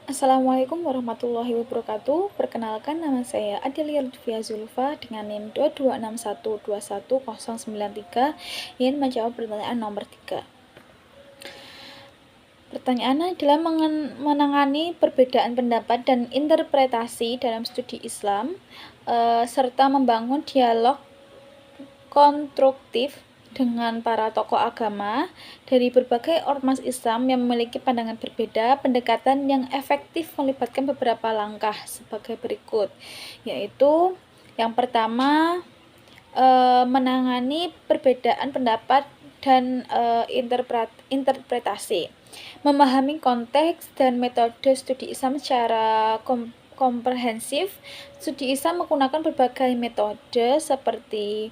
Assalamualaikum warahmatullahi wabarakatuh. Perkenalkan, nama saya Adelia Lutfia Zulfa dengan NIM 22612121093 ingin menjawab pertanyaan nomor 3. Pertanyaannya adalah menangani perbedaan pendapat dan interpretasi dalam studi Islam serta membangun dialog konstruktif dengan para tokoh agama dari berbagai ormas Islam yang memiliki pandangan berbeda. Pendekatan yang efektif melibatkan beberapa langkah sebagai berikut, yaitu yang pertama, menangani perbedaan pendapat dan interpretasi, memahami konteks dan metode studi Islam secara komprehensif. Studi Islam menggunakan berbagai metode seperti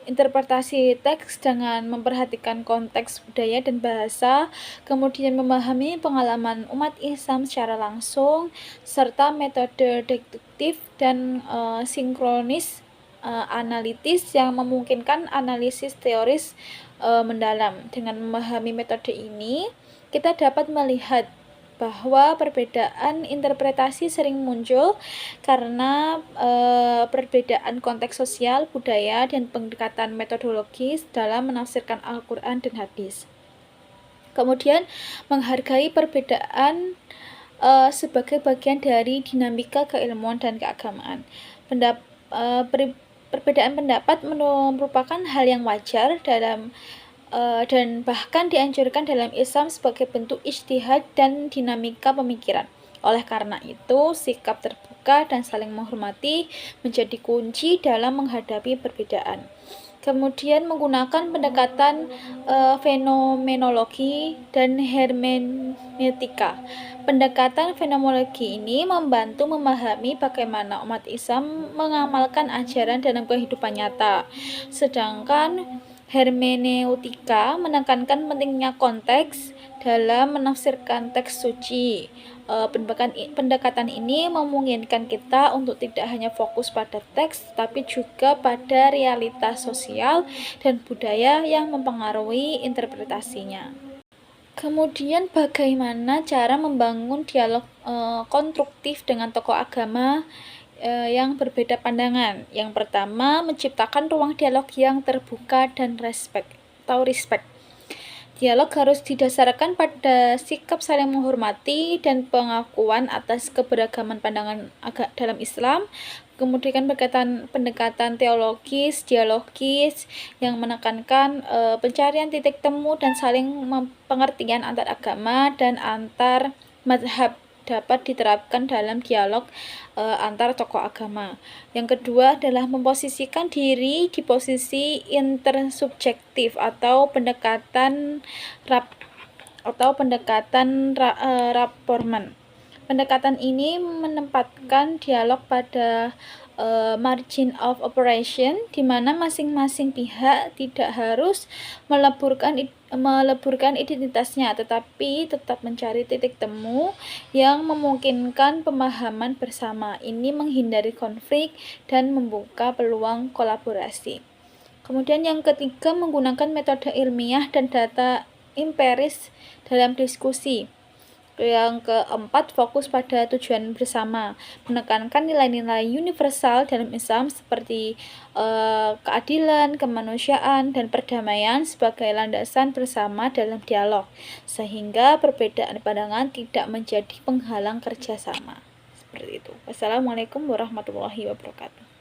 interpretasi teks dengan memperhatikan konteks budaya dan bahasa, kemudian memahami pengalaman umat Islam secara langsung, serta metode deduktif dan sinkronis analitis yang memungkinkan analisis teoris mendalam. Dengan memahami metode ini, kita dapat melihat bahwa perbedaan interpretasi sering muncul karena perbedaan konteks sosial, budaya, dan pendekatan metodologis dalam menafsirkan Al-Quran dan hadis. Kemudian, menghargai perbedaan sebagai bagian dari dinamika keilmuan dan keagamaan. Perbedaan pendapat merupakan hal yang wajar dalam dan bahkan dianjurkan dalam Islam sebagai bentuk ijtihad dan dinamika pemikiran. Oleh karena itu, sikap terbuka dan saling menghormati menjadi kunci dalam menghadapi perbedaan. Kemudian menggunakan pendekatan fenomenologi dan hermeneutika. Pendekatan fenomenologi ini membantu memahami bagaimana umat Islam mengamalkan ajaran dalam kehidupan nyata. Sedangkan hermeneutika menekankan pentingnya konteks dalam menafsirkan teks suci. Pendekatan ini memungkinkan kita untuk tidak hanya fokus pada teks, tapi juga pada realitas sosial dan budaya yang mempengaruhi interpretasinya. Kemudian bagaimana cara membangun dialog konstruktif dengan tokoh agama yang berbeda pandangan? Yang pertama, menciptakan ruang dialog yang terbuka dan respect. Dialog harus didasarkan pada sikap saling menghormati dan pengakuan atas keberagaman pandangan dalam Islam. Kemudian pendekatan teologis, dialogis yang menekankan pencarian titik temu dan saling pengertian antar agama dan antar mazhab dapat diterapkan dalam dialog antar tokoh agama. Yang kedua adalah memposisikan diri di posisi intersubjektif atau pendekatan rapportment. Pendekatan ini menempatkan dialog pada margin of operation, di mana masing-masing pihak tidak harus meleburkan identitasnya, tetapi tetap mencari titik temu yang memungkinkan pemahaman bersama. Ini menghindari konflik dan membuka peluang kolaborasi. Kemudian yang ketiga, menggunakan metode ilmiah dan data empiris dalam diskusi. Yang keempat, fokus pada tujuan bersama, menekankan nilai-nilai universal dalam Islam seperti keadilan, kemanusiaan, dan perdamaian sebagai landasan bersama dalam dialog, sehingga perbedaan pandangan tidak menjadi penghalang kerjasama. Seperti itu. Wassalamualaikum warahmatullahi wabarakatuh.